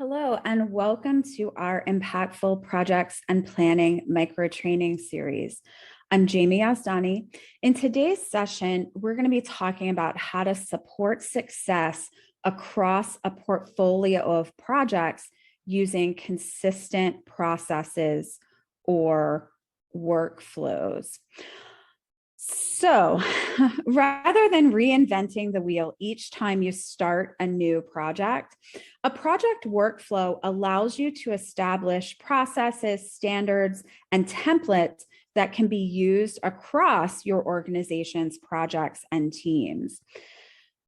Hello, and welcome to our Impactful Projects and Planning Micro Training Series. I'm Jamie Yazdani. In today's session, we're going to be talking about how to support success across a portfolio of projects using consistent processes or workflows. So rather than reinventing the wheel each time you start a new project, a project workflow allows you to establish processes, standards, and templates that can be used across your organization's projects and teams.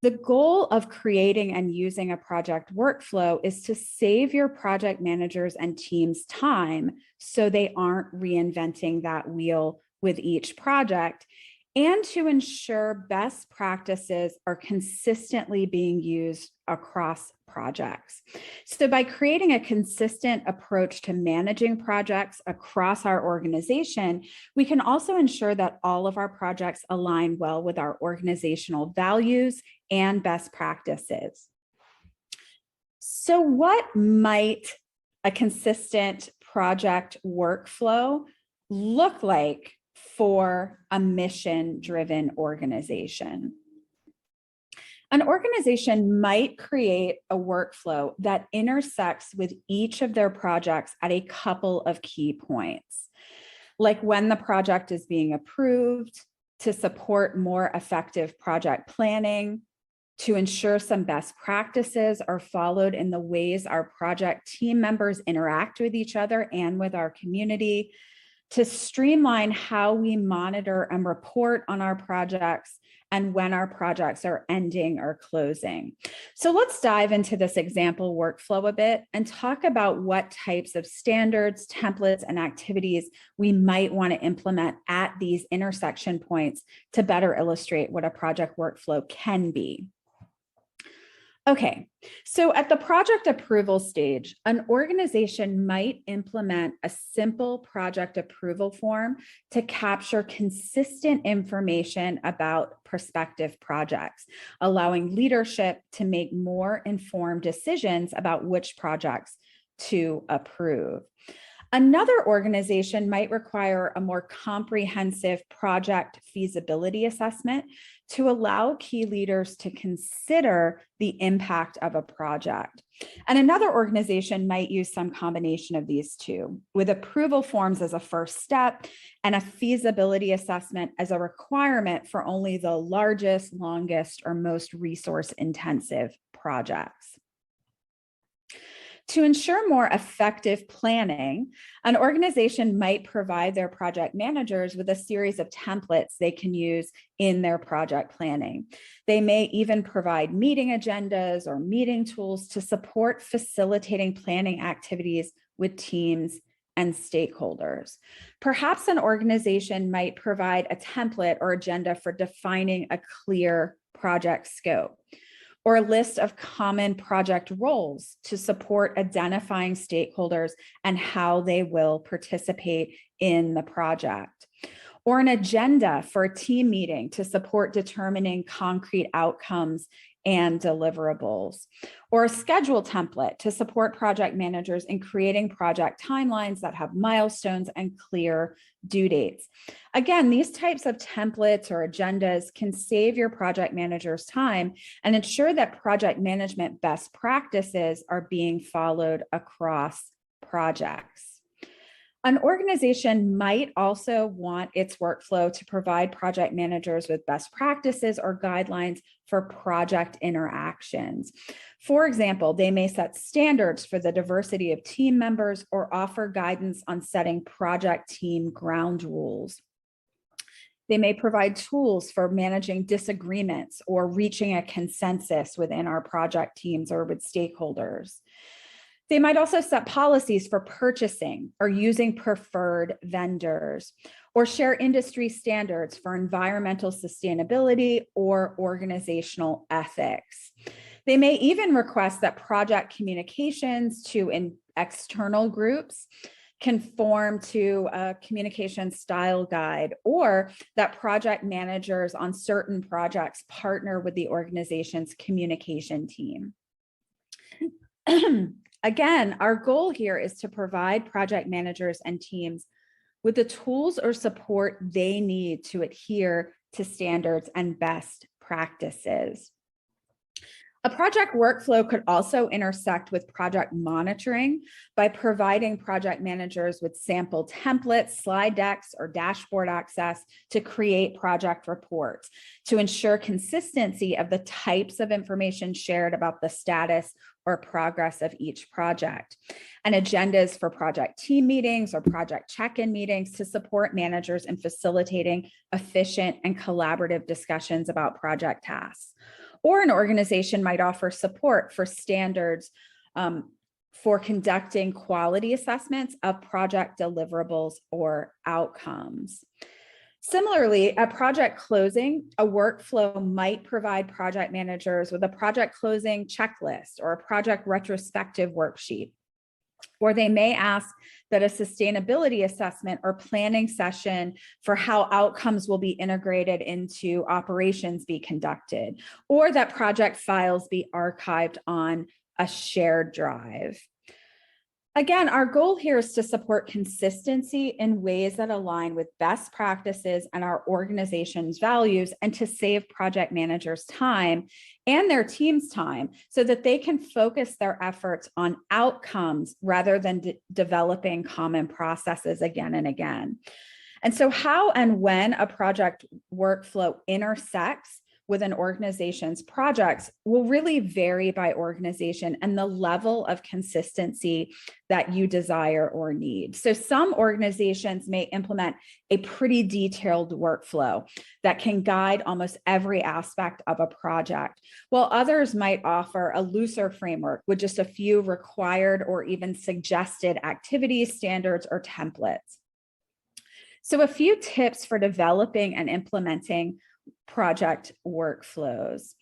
The goal of creating and using a project workflow is to save your project managers and teams time so they aren't reinventing that wheel with each project, and to ensure best practices are consistently being used across projects. So by creating a consistent approach to managing projects across our organization, we can also ensure that all of our projects align well with our organizational values and best practices. So what might a consistent project workflow look like for a mission-driven organization? An organization might create a workflow that intersects with each of their projects at a couple of key points, like when the project is being approved, to support more effective project planning, to ensure some best practices are followed in the ways our project team members interact with each other and with our community, to streamline how we monitor and report on our projects and when our projects are ending or closing. So let's dive into this example workflow a bit and talk about what types of standards, templates, and activities we might want to implement at these intersection points to better illustrate what a project workflow can be. Okay, so at the project approval stage, an organization might implement a simple project approval form to capture consistent information about prospective projects, allowing leadership to make more informed decisions about which projects to approve. Another organization might require a more comprehensive project feasibility assessment to allow key leaders to consider the impact of a project. And another organization might use some combination of these two, with approval forms as a first step and a feasibility assessment as a requirement for only the largest, longest, or most resource-intensive projects. To ensure more effective planning, an organization might provide their project managers with a series of templates they can use in their project planning. They may even provide meeting agendas or meeting tools to support facilitating planning activities with teams and stakeholders. Perhaps an organization might provide a template or agenda for defining a clear project scope, or a list of common project roles to support identifying stakeholders and how they will participate in the project, or an agenda for a team meeting to support determining concrete outcomes and deliverables, or a schedule template to support project managers in creating project timelines that have milestones and clear due dates. Again, these types of templates or agendas can save your project managers time and ensure that project management best practices are being followed across projects. An organization might also want its workflow to provide project managers with best practices or guidelines for project interactions. For example, they may set standards for the diversity of team members or offer guidance on setting project team ground rules. They may provide tools for managing disagreements or reaching a consensus within our project teams or with stakeholders. They might also set policies for purchasing or using preferred vendors, or share industry standards for environmental sustainability or organizational ethics. They may even request that project communications to external groups conform to a communication style guide, or that project managers on certain projects partner with the organization's communication team. Again, our goal here is to provide project managers and teams with the tools or support they need to adhere to standards and best practices. A project workflow could also intersect with project monitoring by providing project managers with sample templates, slide decks, or dashboard access to create project reports to ensure consistency of the types of information shared about the status or progress of each project, and agendas for project team meetings or project check-in meetings to support managers in facilitating efficient and collaborative discussions about project tasks. Or an organization might offer support for standards for conducting quality assessments of project deliverables or outcomes. Similarly, at project closing, a workflow might provide project managers with a project closing checklist or a project retrospective worksheet. Or they may ask that a sustainability assessment or planning session for how outcomes will be integrated into operations be conducted, or that project files be archived on a shared drive. Again, our goal here is to support consistency in ways that align with best practices and our organization's values, and to save project managers time and their team's time so that they can focus their efforts on outcomes rather than developing common processes again and again. And so how and when a project workflow intersects with an organization's projects will really vary by organization and the level of consistency that you desire or need. So some organizations may implement a pretty detailed workflow that can guide almost every aspect of a project, while others might offer a looser framework with just a few required or even suggested activities, standards, or templates. So a few tips for developing and implementing project workflows.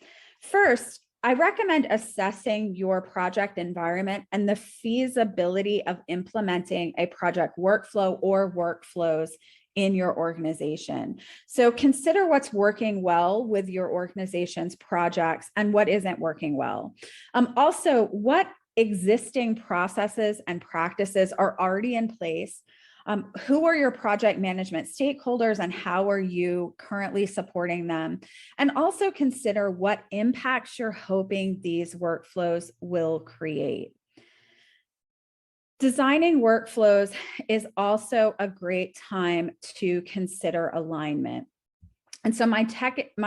First, I recommend assessing your project environment and the feasibility of implementing a project workflow or workflows in your organization. So consider what's working well with your organization's projects and what isn't working well. Also, what existing processes and practices are already in place? Who are your project management stakeholders and how are you currently supporting them? And also consider what impacts you're hoping these workflows will create. Designing workflows is also a great time to consider alignment. And so my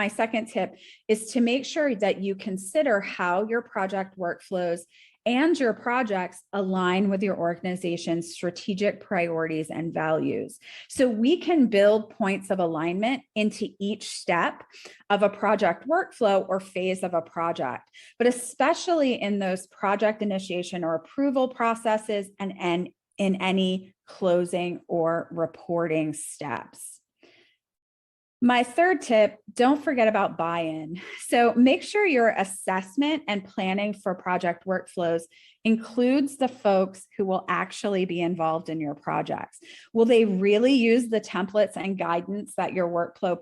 second tip is to make sure that you consider how your project workflows and your projects align with your organization's strategic priorities and values. So we can build points of alignment into each step of a project workflow or phase of a project, but especially in those project initiation or approval processes and in any closing or reporting steps. My third tip, don't forget about buy-in. So make sure your assessment and planning for project workflows includes the folks who will actually be involved in your projects. Will they really use the templates and guidance that your workflow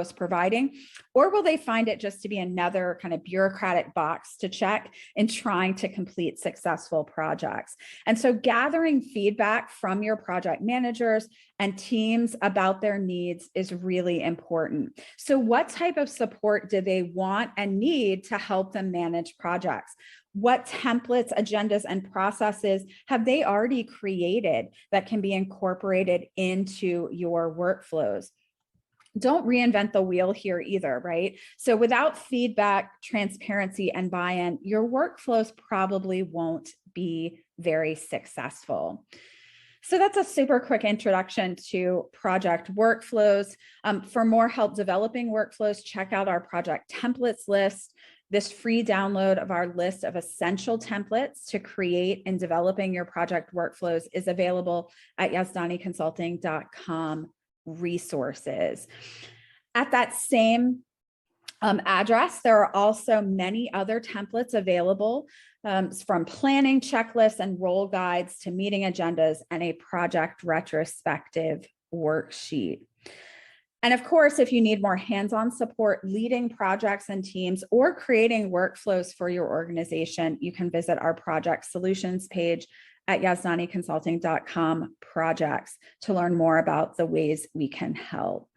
is providing, or will they find it just to be another kind of bureaucratic box to check in trying to complete successful projects? And so gathering feedback from your project managers and teams about their needs is really important. So what type of support do they want and need to help them manage projects? What templates, agendas, and processes have they already created that can be incorporated into your workflows? Don't reinvent the wheel here either, right? So without feedback, transparency, and buy-in, your workflows probably won't be very successful. So that's a super quick introduction to project workflows. For more help developing workflows, check out our project templates list. This free download of our list of essential templates to create and developing your project workflows is available at yazdaniconsulting.com resources. At that same address, there are also many other templates available from planning checklists and role guides to meeting agendas and a project retrospective worksheet. And of course, if you need more hands-on support leading projects and teams or creating workflows for your organization, you can visit our project solutions page at yazdaniconsulting.com projects to learn more about the ways we can help.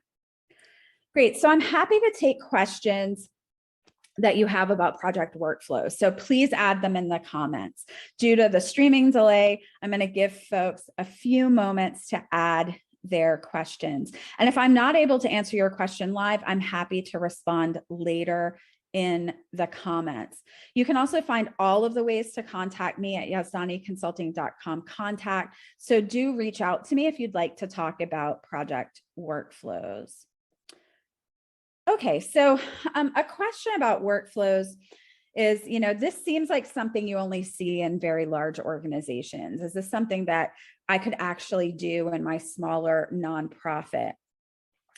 Great. So I'm happy to take questions that you have about project workflows. So please add them in the comments. Due to the streaming delay, I'm going to give folks a few moments to add their questions. And if I'm not able to answer your question live, I'm happy to respond later in the comments. You can also find all of the ways to contact me at yazdaniconsulting.com contact. So do reach out to me if you'd like to talk about project workflows. Okay, so a question about workflows is, this seems like something you only see in very large organizations. Is this something that I could actually do in my smaller nonprofit?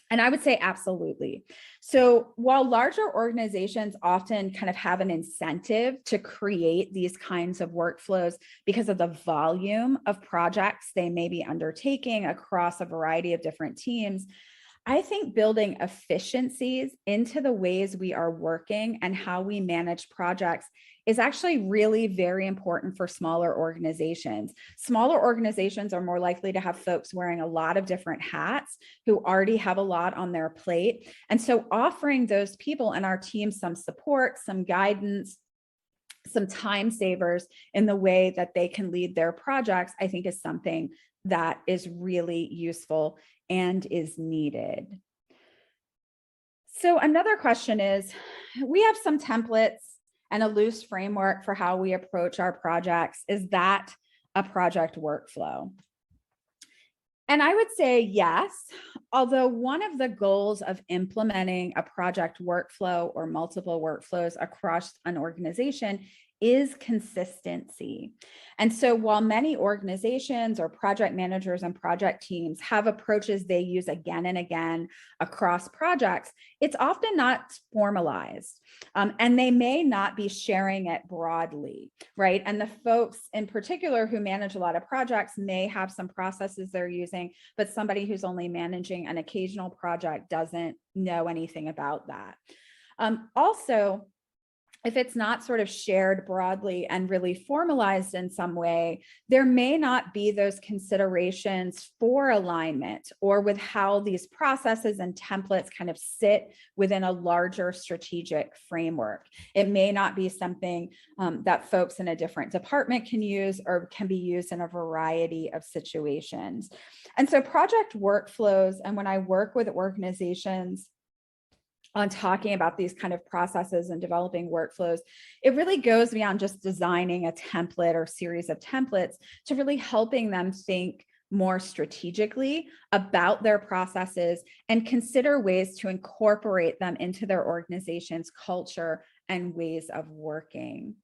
And I would say absolutely. So while larger organizations often kind of have an incentive to create these kinds of workflows because of the volume of projects they may be undertaking across a variety of different teams, I think building efficiencies into the ways we are working and how we manage projects is actually really very important for smaller organizations. Smaller organizations are more likely to have folks wearing a lot of different hats who already have a lot on their plate. And so offering those people in our team some support, some guidance, some time savers in the way that they can lead their projects, I think is something that is really useful and is needed. So another question is, we have some templates and a loose framework for how we approach our projects. Is that a project workflow? And I would say yes, although one of the goals of implementing a project workflow or multiple workflows across an organization is consistency. And so while many organizations or project managers and project teams have approaches they use again and again across projects, it's often not formalized. And they may not be sharing it broadly, right? And the folks in particular who manage a lot of projects may have some processes they're using, but somebody who's only managing an occasional project doesn't know anything about that. Also, if it's not sort of shared broadly and really formalized in some way, there may not be those considerations for alignment or with how these processes and templates kind of sit within a larger strategic framework. It may not be something that folks in a different department can use or can be used in a variety of situations. And so project workflows, and when I work with organizations on talking about these kind of processes and developing workflows, it really goes beyond just designing a template or series of templates to really helping them think more strategically about their processes and consider ways to incorporate them into their organization's culture and ways of working.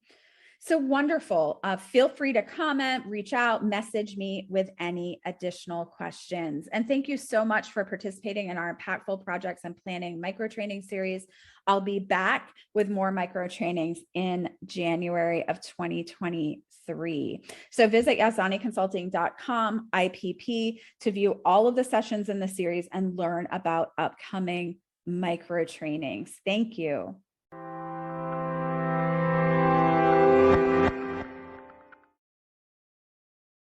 So wonderful. Feel free to comment, reach out, message me with any additional questions. And thank you so much for participating in our Impactful Projects and Planning micro training series. I'll be back with more micro trainings in January of 2023. So visit yazdaniconsulting.com IPP to view all of the sessions in the series and learn about upcoming micro trainings. Thank you.